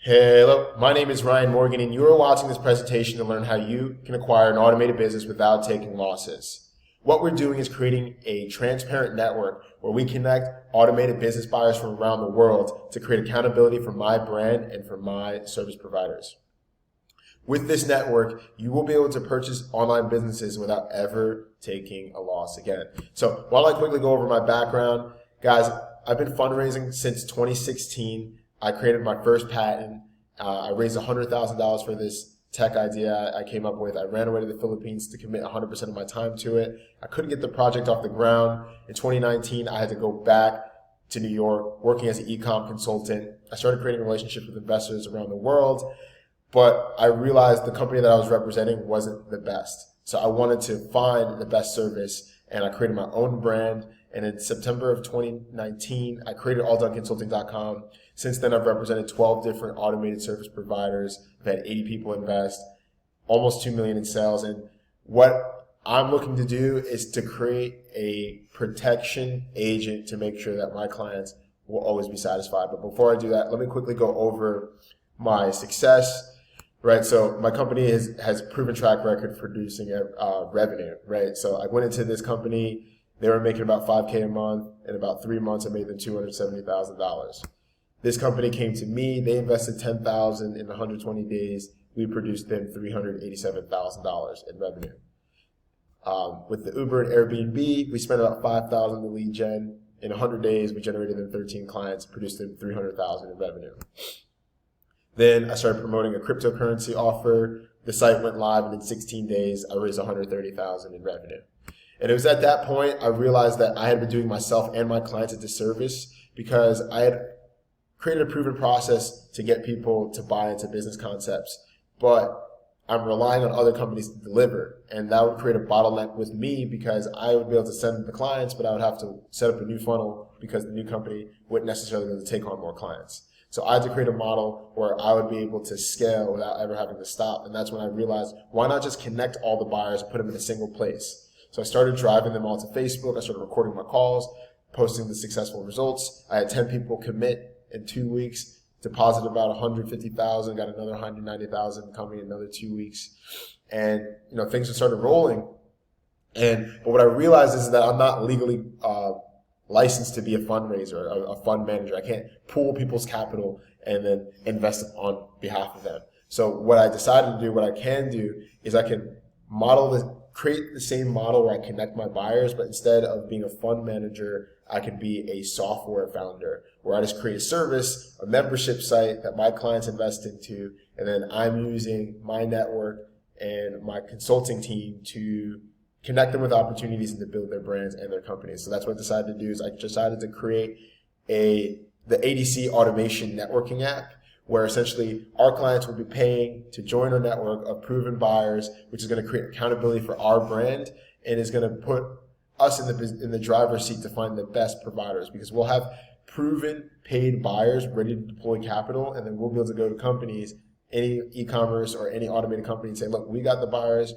Hello, my name is Ryan Morgan, and you are watching this presentation to learn how you can acquire an automated business without taking losses. What we're doing is creating a transparent network where we connect automated business buyers from around the world to create accountability for my brand and for my service providers. With this network, you will be able to purchase online businesses without ever taking a loss again. So while I quickly go over my background, guys, I've been fundraising since 2016. I created my first patent. I raised $100,000 for this tech idea I came up with. I ran away to the Philippines to commit 100% of my time to it. I couldn't get the project off the ground. In 2019, I had to go back to New York, working as an e-com consultant. I started creating relationships with investors around the world, but I realized the company that I was representing wasn't the best. So I wanted to find the best service, and I created my own brand. And in September of 2019, I created alldonconsulting.com. Since then, I've represented 12 different automated service providers. I've had 80 people invest, almost $2 million in sales. And what I'm looking to do is to create a protection agent to make sure that my clients will always be satisfied. But before I do that, let me quickly go over my success. Right, so my company has proven track record for producing revenue. Right, so I went into this company. They were making about $5K a month. In about 3 months, I made them $270,000. This company came to me. They invested $10,000 in 120 days. We produced them $387,000 in revenue. With the Uber and Airbnb, we spent about $5,000 in lead gen. In 100 days, we generated them 13 clients, produced them $300,000 in revenue. Then I started promoting a cryptocurrency offer. The site went live, and in 16 days, I raised $130,000 in revenue. And it was at that point I realized that I had been doing myself and my clients a disservice because I had created a proven process to get people to buy into business concepts, but I'm relying on other companies to deliver, and that would create a bottleneck with me because I would be able to send the clients, but I would have to set up a new funnel because the new company wouldn't necessarily be able to take on more clients. So I had to create a model where I would be able to scale without ever having to stop, and that's when I realized, why not just connect all the buyers and put them in a single place? So I started driving them all to Facebook. I started recording my calls, posting the successful results. I had 10 people commit in 2 weeks, deposited about 150,000, got another 190,000 coming in another 2 weeks. And, things have started rolling. But what I realized is that I'm not legally licensed to be a fundraiser, a fund manager. I can't pool people's capital and then invest on behalf of them. So what I decided to do, what I can do, is I can create the same model where I connect my buyers, but instead of being a fund manager, I could be a software founder where I just create a service, a membership site that my clients invest into, and then I'm using my network and my consulting team to connect them with opportunities and to build their brands and their companies. So that's what I decided to do is I decided to create the ADC Automation Networking app, where essentially our clients will be paying to join our network of proven buyers, which is going to create accountability for our brand and is going to put us in the driver's seat to find the best providers, because we'll have proven paid buyers ready to deploy capital, and then we'll be able to go to companies, any e-commerce or any automated company, and say, look, we got the buyers.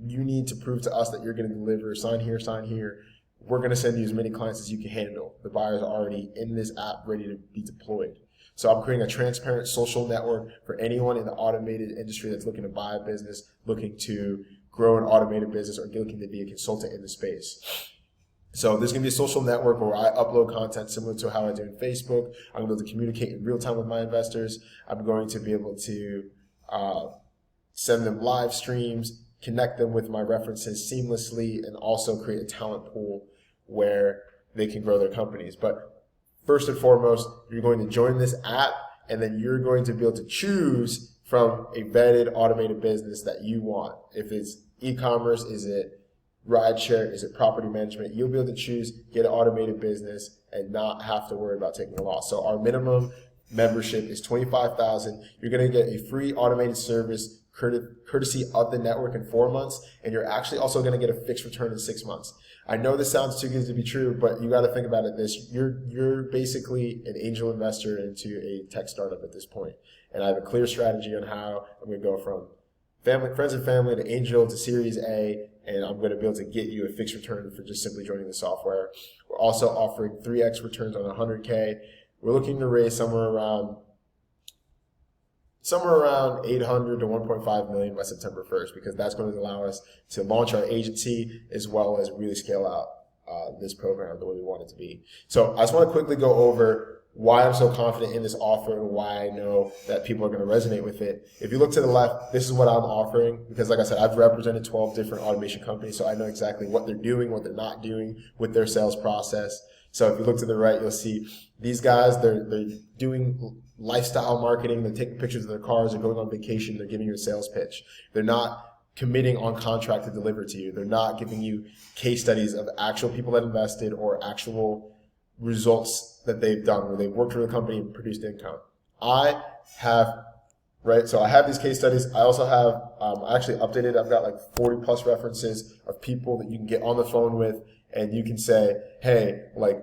You need to prove to us that you're going to deliver. Sign here, sign here. We're going to send you as many clients as you can handle. The buyers are already in this app ready to be deployed. So I'm creating a transparent social network for anyone in the automated industry that's looking to buy a business, looking to grow an automated business, or looking to be a consultant in the space. So there's going to be a social network where I upload content similar to how I do in Facebook. I'm going to be able to communicate in real time with my investors. I'm going to be able to send them live streams, connect them with my references seamlessly, and also create a talent pool where they can grow their companies. But first and foremost, you're going to join this app, and then you're going to be able to choose from a vetted automated business that you want. If it's e-commerce, is it rideshare, is it property management? You'll be able to choose, get an automated business, and not have to worry about taking a loss. So our minimum membership is $25,000. You're going to get a free automated service courtesy of the network in 4 months, and you're actually also going to get a fixed return in 6 months. I know this sounds too good to be true, but you got to think about it you're basically an angel investor into a tech startup at this point. And I have a clear strategy on how I'm going to go from friends and family to angel to Series A, and I'm going to be able to get you a fixed return for just simply joining the software. We're also offering 3x returns on 100K. We're looking to raise somewhere around somewhere around 800 to 1.5 million by September 1st, because that's going to allow us to launch our agency as well as really scale out this program the way we want it to be. So I just want to quickly go over why I'm so confident in this offer and why I know that people are going to resonate with it. If you look to the left, this is what I'm offering, because like I said, I've represented 12 different automation companies, so I know exactly what they're doing, what they're not doing with their sales process. So if you look to the right, you'll see these guys, they're doing lifestyle marketing, they're taking pictures of their cars, they're going on vacation, they're giving you a sales pitch. They're not committing on contract to deliver to you. They're not giving you case studies of actual people that invested or actual results that they've done where they've worked for the company and produced income. I have these case studies. I also have, I actually updated, I've got like 40 plus references of people that you can get on the phone with, and you can say, hey, like,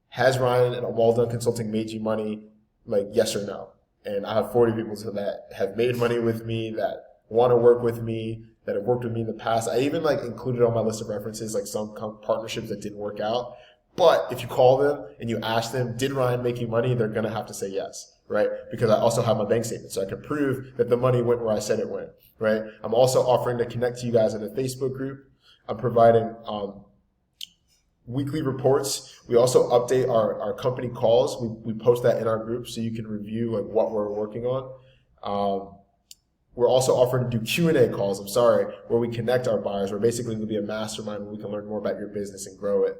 has Ryan and Well Done Consulting made you money? Like, yes or no? And I have 40 people that have made money with me, that want to work with me, that have worked with me in the past. I even like included on my list of references like some partnerships that didn't work out. But if you call them and you ask them, did Ryan make you money? They're going to have to say yes, right? Because I also have my bank statement, so I can prove that the money went where I said it went, right? I'm also offering to connect to you guys in a Facebook group. I'm providing weekly reports. We also update our company calls. We post that in our group so you can review like what we're working on. We're also offering to do Q&A calls, where we connect our buyers, where basically it'll be a mastermind where we can learn more about your business and grow it.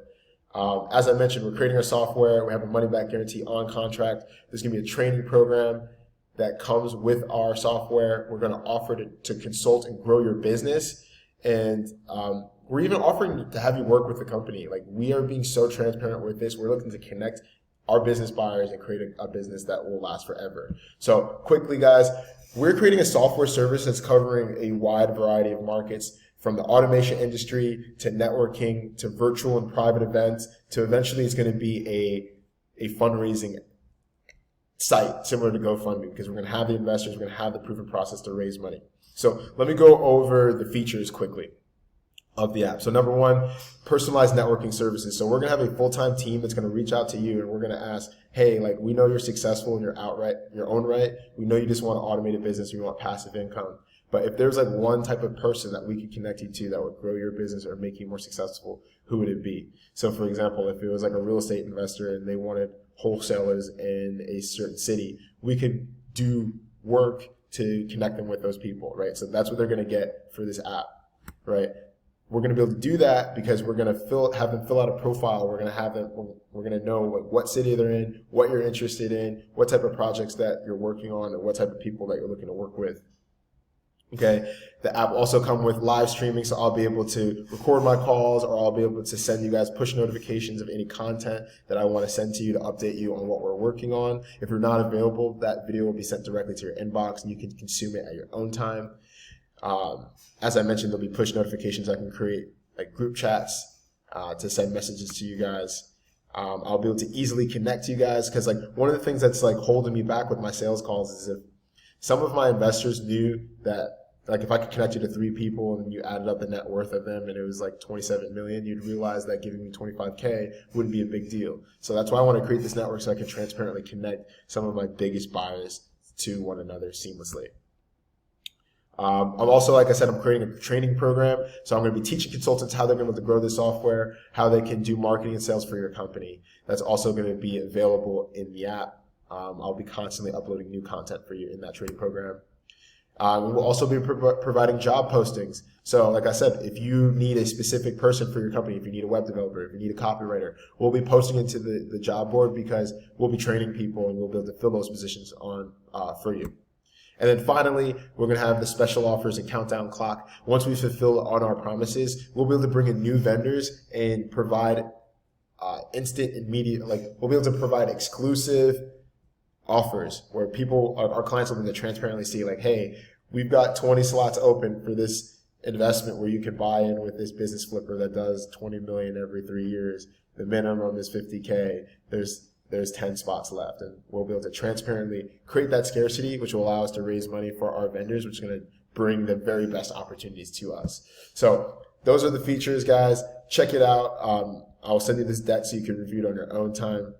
As I mentioned, we're creating our software. We have a money-back guarantee on contract. There's going to be a training program that comes with our software. We're going to offer to consult and grow your business. And we're even offering to have you work with the company. Like, we are being so transparent with this. We're looking to connect our business buyers and create a business that will last forever. So quickly, guys, we're creating a software service that's covering a wide variety of markets, from the automation industry to networking to virtual and private events to eventually it's going to be a fundraising site similar to GoFundMe, because we're going to have the investors, we're going to have the proven process to raise money. So let me go over the features quickly of the app. So number one, personalized networking services. So we're going to have a full-time team that's going to reach out to you, and we're going to ask, hey, like, we know you're successful in your own right. We know you just want to automate a business, you want passive income. But if there's like one type of person that we could connect you to that would grow your business or make you more successful, who would it be? So for example, if it was like a real estate investor and they wanted wholesalers in a certain city, we could do work to connect them with those people, right? So that's what they're going to get for this app, right? We're going to be able to do that because we're going to have them fill out a profile. We're going to know what city they're in, what you're interested in, what type of projects that you're working on, and what type of people that you're looking to work with. Okay, the app will also come with live streaming, so I'll be able to record my calls, or I'll be able to send you guys push notifications of any content that I want to send to you to update you on what we're working on. If you're not available, that video will be sent directly to your inbox and you can consume it at your own time. As I mentioned, there'll be push notifications. I can create like group chats to send messages to you guys. I'll be able to easily connect to you guys, because like one of the things that's like holding me back with my sales calls is if some of my investors knew that, like, if I could connect you to 3 people and you added up the net worth of them and it was like 27 million, you'd realize that giving me 25K wouldn't be a big deal. So that's why I want to create this network, so I can transparently connect some of my biggest buyers to one another seamlessly. I'm also, like I said, I'm creating a training program. So I'm going to be teaching consultants how they're going to grow the software, how they can do marketing and sales for your company. That's also going to be available in the app. I'll be constantly uploading new content for you in that training program. We'll also be providing job postings. So like I said, if you need a specific person for your company, if you need a web developer, if you need a copywriter, we'll be posting it to the job board, because we'll be training people and we'll be able to fill those positions on for you. And then finally, we're going to have the special offers and countdown clock. Once we fulfill on our promises, we'll be able to bring in new vendors and provide instant, immediate, like we'll be able to provide exclusive offers where people, our clients will be able to transparently see, like, hey, we've got 20 slots open for this investment where you can buy in with this business flipper that does 20 million every 3 years. The minimum is 50K. There's 10 spots left, and we'll be able to transparently create that scarcity, which will allow us to raise money for our vendors, which is going to bring the very best opportunities to us. So those are the features, guys. Check it out. I'll send you this deck so you can review it on your own time.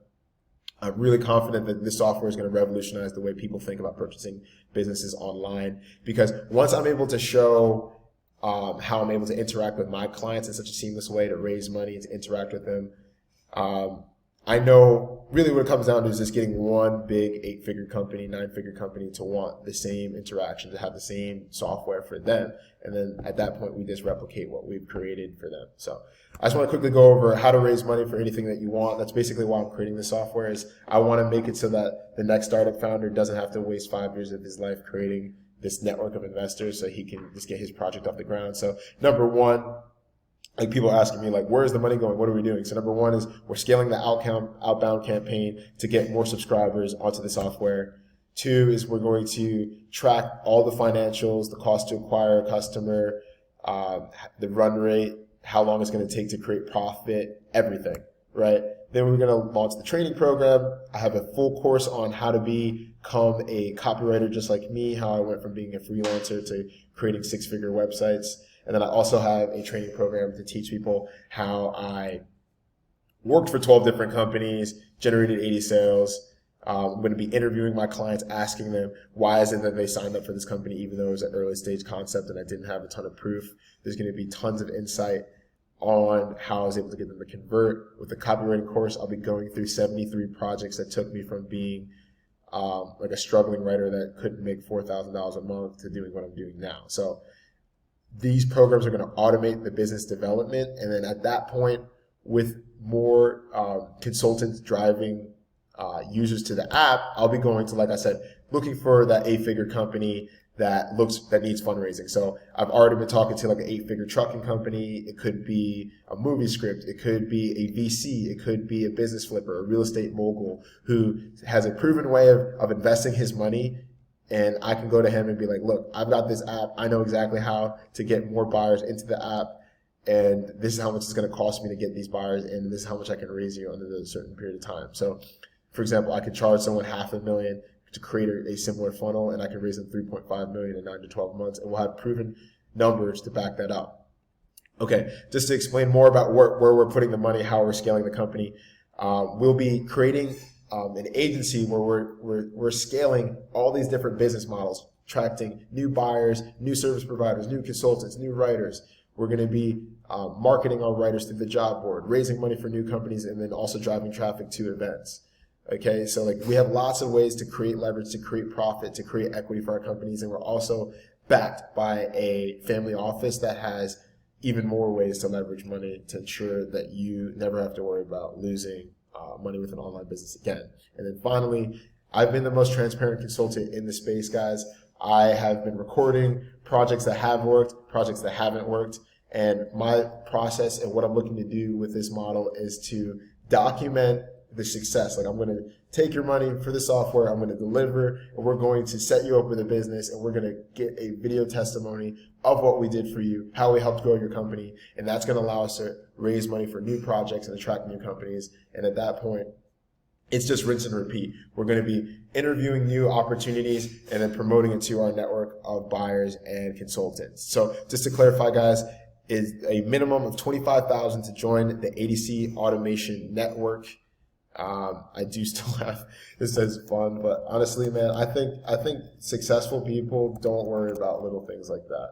I'm really confident that this software is going to revolutionize the way people think about purchasing businesses online, because once I'm able to show how I'm able to interact with my clients in such a seamless way to raise money and to interact with them, I know really what it comes down to is just getting one big 8-figure company, 9-figure company to want the same interaction, to have the same software for them. And then at that point, we just replicate what we've created for them. So I just want to quickly go over how to raise money for anything that you want. That's basically why I'm creating this software. Is I want to make it so that the next startup founder doesn't have to waste 5 years of his life creating this network of investors so he can just get his project off the ground. So number one, like people asking me, like, where's the money going? What are we doing? So number one is we're scaling the outbound campaign to get more subscribers onto the software. 2 is we're going to track all the financials, the cost to acquire a customer, the run rate, how long it's going to take to create profit, everything, right? Then we're going to launch the training program. I have a full course on how to become a copywriter just like me, how I went from being a freelancer to creating 6-figure websites. And then I also have a training program to teach people how I worked for 12 different companies, generated 80 sales. I'm going to be interviewing my clients, asking them why is it that they signed up for this company even though it was an early stage concept and I didn't have a ton of proof. There's going to be tons of insight on how I was able to get them to convert. With the copywriting course, I'll be going through 73 projects that took me from being like a struggling writer that couldn't make $4,000 a month to doing what I'm doing now. So these programs are going to automate the business development. And then at that point, with more consultants driving users to the app, I'll be going to, like I said, looking for that 8-figure company that needs fundraising. So I've already been talking to like an 8-figure trucking company. It could be a movie script. It could be a VC. It could be a business flipper, a real estate mogul who has a proven way of investing his money. And I can go to him and be like, look, I've got this app. I know exactly how to get more buyers into the app. And this is how much it's going to cost me to get these buyers in. And this is how much I can raise you under a certain period of time. So for example, I could charge someone $500,000 to create a similar funnel, and I can raise them $3.5 million in 9 to 12 months, and we'll have proven numbers to back that up. Okay, just to explain more about where we're putting the money, how we're scaling the company, we'll be creating an agency where we're scaling all these different business models, attracting new buyers, new service providers, new consultants, new writers. We're going to be marketing our writers through the job board, raising money for new companies, and then also driving traffic to events. Okay, so like we have lots of ways to create leverage, to create profit, to create equity for our companies, and we're also backed by a family office that has even more ways to leverage money to ensure that you never have to worry about losing money with an online business again. And then finally, I've been the most transparent consultant in the space, guys. I have been recording projects that have worked, projects that haven't worked, and my process and what I'm looking to do with this model is to document the success. Like, I'm going to take your money for the software, I'm going to deliver, and we're going to set you up with a business, and we're going to get a video testimony of what we did for you, how we helped grow your company, and that's going to allow us to raise money for new projects and attract new companies. And at that point, it's just rinse and repeat. We're going to be interviewing new opportunities and then promoting it to our network of buyers and consultants. So just to clarify, guys, is a minimum of $25,000 to join the ADC Automation Network. I do still have, this says fun, but honestly, man, I think successful people don't worry about little things like that.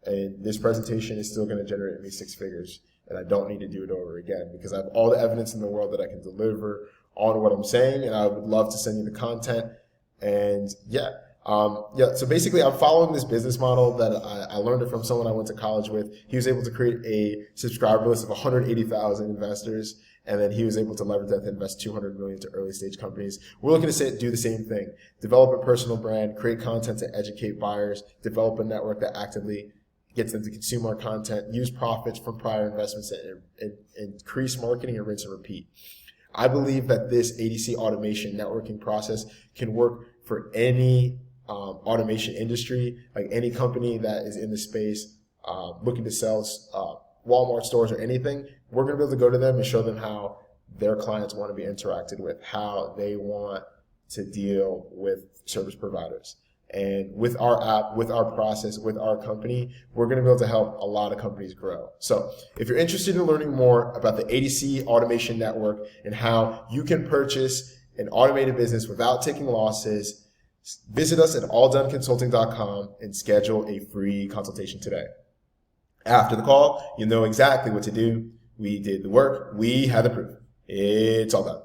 And this presentation is still going to generate me 6 figures, and I don't need to do it over again because I have all the evidence in the world that I can deliver on what I'm saying, and I would love to send you the content. And so basically I'm following this business model that I learned it from someone I went to college with. He was able to create a subscriber list of 180,000 investors, and then he was able to leverage that to invest $200 million to early stage companies. We're looking to do the same thing. Develop a personal brand, create content to educate buyers, develop a network that actively gets them to consume our content, use profits from prior investments, and increase marketing and rinse and repeat. I believe that this ADC automation networking process can work for any automation industry, like any company that is in the space looking to sell Walmart stores or anything. We're going to be able to go to them and show them how their clients want to be interacted with, how they want to deal with service providers. And with our app, with our process, with our company, we're going to be able to help a lot of companies grow. So if you're interested in learning more about the ADC Automation Network and how you can purchase an automated business without taking losses, visit us at alldoneconsulting.com and schedule a free consultation today. After the call, you'll know exactly what to do. We did the work. We have the proof. It's all done.